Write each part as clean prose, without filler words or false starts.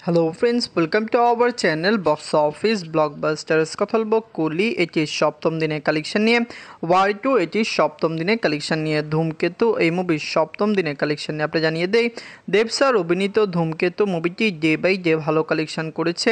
Hello friends, welcome to our channel box office blockbusters. কথা বলবো কুলি এটির সপ্তম দিনের কালেকশন নিয়ে, ওয়ার টু এটির সপ্তম দিনের কালেকশন নিয়ে, ধূমকেতু এই মুভির সপ্তম দিনের কালেকশন নিয়ে আপনি জানিয়ে দেই। দেব স্যার অভিনীত ধূমকেতু মুভিটি ডে বাই ডে ভালো কালেকশন করেছে।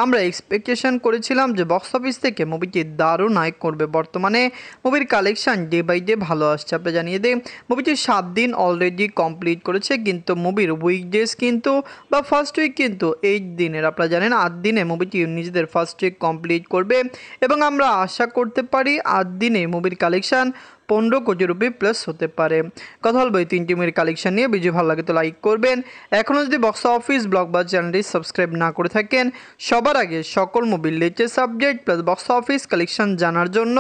আমরা এক্সপেকটেশন করেছিলাম যে বক্স অফিস থেকে মুভিটি দারুণ আয় করবে। বর্তমানে মুভির কালেকশন ডে বাই ডে ভালো আসছে। আপনি জানিয়ে দেই মুভিটি 7 দিন অলরেডি কমপ্লিট করেছে, কিন্তু মুভির উইকডেজ কিন্তু বা ফার্স্ট উইক কিন্তু 8 দিনের, আপনারা জানেন 8 দিনে মুভিটি নিজেদের ফার্স্ট উইক কমপ্লিট করবে এবং আমরা আশা করতে পারি 8 দিনে মুভির কালেকশন 15 কোটি রুপি প্লাস হতে পারে। কথা বলবো এই তিনটি মুভির কালেকশন নিয়ে। ভিডিও ভালো লাগে তো লাইক করবেন। এখনও যদি বক্স অফিস ব্লকবাস্টার চ্যানেলটি সাবস্ক্রাইব না করে থাকেন, সবার আগে সকল মুভির latest update plus box office collection জানার জন্য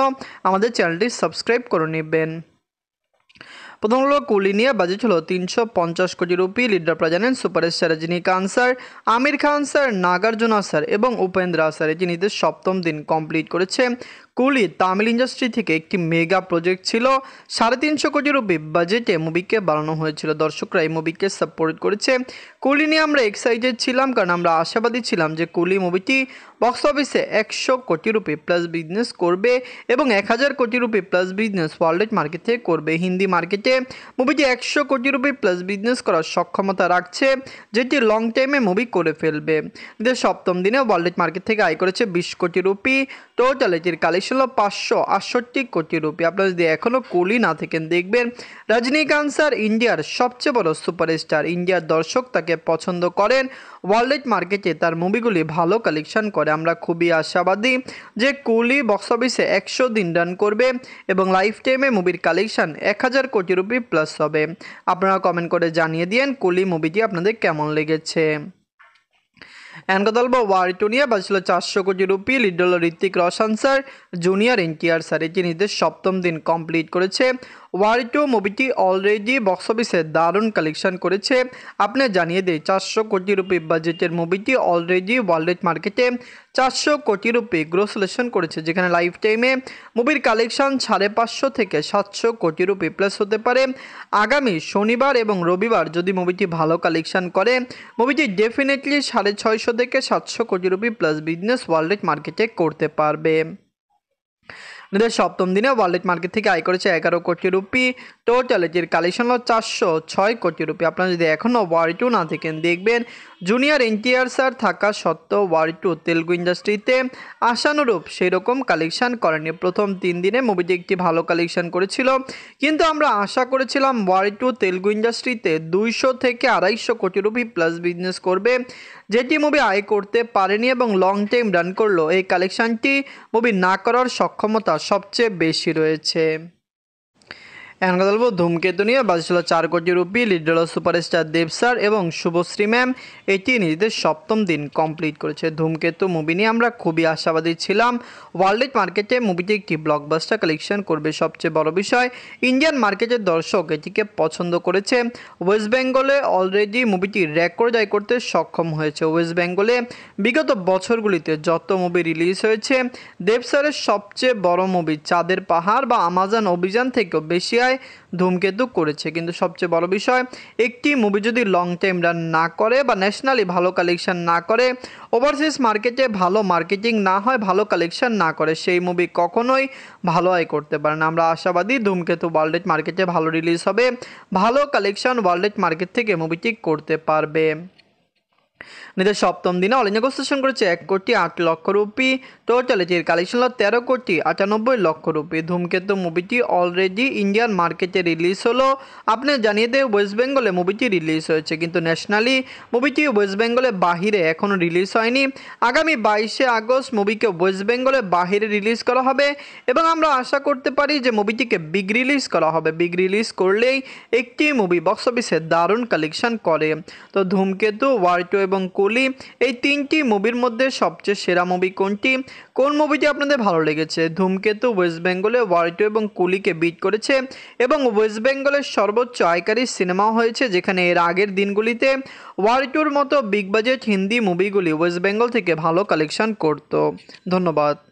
আমাদের চ্যানেলটি সাবস্ক্রাইব করে নেবেন। প্রথম হলো কুলি নিয়ে, বাজেট হলো 350 কোটি রুপি। লিডার আপনারা জানেন superstar Rajinikanth sir, Aamir Khan sir, Nagarjuna sir এবং উপেন্দ্রা স্যার। এটি নিজেদের সপ্তম দিন কমপ্লিট করেছে। কুলি তামিল ইন্ডাস্ট্রি থেকে একটি মেগা প্রজেক্ট ছিল। 350 কোটি রুপি বাজেটে মুভিকে বানানো হয়েছিল। দর্শকরা এই মুভিকে সাপোর্ট করেছে। কুলি নিয়ে আমরা এক্সাইটেড ছিলাম, কারণ আমরা আশাবাদী ছিলাম যে কুলি মুভিটি বক্স অফিসে 100 কোটি রুপি প্লাস বিজনেস করবে এবং 1000 কোটি rupee plus business world market থেকে করবে। হিন্দি মার্কেটে মুভিটি 100 কোটি রুপি প্লাস বিজনেস করার সক্ষমতা রাখছে, যেটি লং টাইমে মুভি করে ফেলবে। এদের সপ্তম দিনে ওয়ার্ল্ড মার্কেট থেকে আয় করেছে 20 কোটি রুপি। টোটাল এটির কালেকশন হলো 568 কোটি রুপি। আপনারা যদি এখনও কুলি না থাকেন, দেখবেন রজনীকান্ত স্যার ইন্ডিয়ার সবচেয়ে বড় সুপারস্টার। ইন্ডিয়ার দর্শক তাকে পছন্দ করেন। ওয়ার্ল্ড মার্কেটে তার মুভিগুলি ভালো কালেকশন করে। আমরা খুবই আশাবাদী যে কুলি বক্স অফিসে 100 দিন রান করবে এবং লাইফ টাইমে মুভির কালেকশন 1000 কোটি রুপি প্লাস হবে। আপনারা কমেন্ট করে জানিয়ে দিন কুলি মুভিটি আপনাদের কেমন লেগেছে। এন্ড কথা বলবো ওয়ার টু নিয়ে, বাজছিল 400 কোটি রুপি। লিড হল Hrithik Roshan sir, junior NTR sir. এটি নিজেদের সপ্তম দিন কমপ্লিট করেছে। ওয়ার টু মুভিটি অলরেডি বক্স অফিসে দারুণ কালেকশন করেছে। আপনি জানিয়ে দেয় 400 কোটি রুপি বাজেটের মুভিটি অলরেডি ওয়ার্ল্ড মার্কেটে 400 কোটি রুপি গ্রোসলেশন করেছে, যেখানে লাইফ টাইমে মুভির কালেকশন 550 থেকে 700 কোটি রুপি প্লাস হতে পারে। আগামী শনিবার এবং রবিবার যদি মুভিটি ভালো কালেকশন করে, মুভিটি ডেফিনেটলি 650 থেকে 700 কোটি রুপি প্লাস বিজনেস ওয়ার্ল্ড মার্কেটে করতে পারবে। এদের সপ্তম দিনে ওয়ার্ল্ড মার্কেট থেকে আয় করেছে 11 কোটি রুপি। টোটাল এটির কালেকশন হলো 406 কোটি রুপি। আপনারা যদি এখনও ওয়ার টু না থাকেন, দেখবেন জুনিয়র এনটিআর স্যার থাকা সত্ত্বেও ওয়ার টু তেলুগু ইন্ডাস্ট্রিতে আশানুরূপ সেই রকম কালেকশন করেনি। প্রথম 3 দিনে মুভিটি একটি ভালো কালেকশন করেছিল, কিন্তু আমরা আশা করেছিলাম ওয়ার টু তেলুগু ইন্ডাস্ট্রিতে 200 থেকে 250 কোটি রুপি প্লাস বিজনেস করবে, যেটি মুভি আয় করতে পারেনি এবং লং টাইম রান করলো। এই কালেকশনটি মুভি না করার সক্ষমতা সবচেয়ে বেশি রয়েছে। এখন কথা বলবো ধূমকেতু নিয়ে, বাজেছিল 4 কোটি রুপি। লিড হল সুপারস্টার দেব স্যার এবং শুভশ্রী ম্যাম। এটি নিজেদের সপ্তম দিন কমপ্লিট করেছে। ধূমকেতু মুভি নিয়ে আমরা খুবই আশাবাদী ছিলাম। ওয়ার্ল্ড মার্কেটে মুভিটি একটি ব্লকবাস্টার কালেকশন করবে। সবচেয়ে বড় বিষয়, ইন্ডিয়ান মার্কেটের দর্শক এটিকে পছন্দ করেছে। ওয়েস্ট বেঙ্গলে অলরেডি মুভিটি রেকর্ড আয় করতে সক্ষম হয়েছে। ওয়েস্ট বেঙ্গলে বিগত বছরগুলিতে যত মুভি রিলিজ হয়েছে, দেব স্যারের সবচেয়ে বড় মুভি চাঁদের পাহাড় বা আমাজন অভিযান থেকেও বেশি আয় ধূমকেতু করেছে। কিন্তু সবচেয়ে বড় বিষয়, একটি মুভি যদি লং টাইম রান না করে বা ন্যাশনালি ভালো কালেকশন না করে, ওভারসিজ মার্কেটে ভালো মার্কেটিং না হয়, ভালো কালেকশন না করে, সেই মুভি কখনোই ভালো আয় করতে পারে না। আমরা আশাবাদী ধূমকেতু ওয়ার্ল্ড মার্কেটে ভালো রিলিজ হবে, ভালো কালেকশন ওয়ার্ল্ড মার্কেট থেকে মুভিটি করতে পারবে। নিজের সপ্তম দিনে অল ইন্ডিয়া গ্রোস করেছে 1 কোটি 8 লক্ষ রুপি। টোটাল এটির কালেকশন হলো 13 কোটি 98 লক্ষ রুপি। ধূমকেতু মুভিটি অলরেডি ইন্ডিয়ান মার্কেটে রিলিজ হলো। আপনি জানিয়ে দেয় ওয়েস্ট বেঙ্গলে মুভিটি রিলিজ হয়েছে, কিন্তু ন্যাশনালি মুভিটি ওয়েস্ট বেঙ্গলে বাহিরে এখনও রিলিজ হয়নি। আগামী 22শে আগস্ট মুভিকে ওয়েস্ট বেঙ্গলে বাহিরে রিলিজ করা হবে এবং আমরা আশা করতে পারি যে মুভিটিকে বিগ রিলিজ করা হবে। বিগ রিলিজ করলেই একটি মুভি বক্স অফিসে দারুণ কালেকশন করে। তো ধূমকেতু, ওয়ার টু এবং কুলি, এই তিনটি মুভির মধ্যে সবচেয়ে সেরা মুভি কোনটি? কোন মুভিটি আপনাদের ভালো লেগেছে? ধূমকেতু ওয়েস্ট বেঙ্গলে ওয়ার টু এবং কুলিকে বিট করেছে এবং ওয়েস্ট বেঙ্গলের সর্বোচ্চ আয়কারী সিনেমাও হয়েছে, যেখানে এর আগের দিনগুলিতে ওয়ার টুর মতো বিগ বাজেট হিন্দি মুভিগুলি ওয়েস্ট বেঙ্গল থেকে ভালো কালেকশন করত। ধন্যবাদ।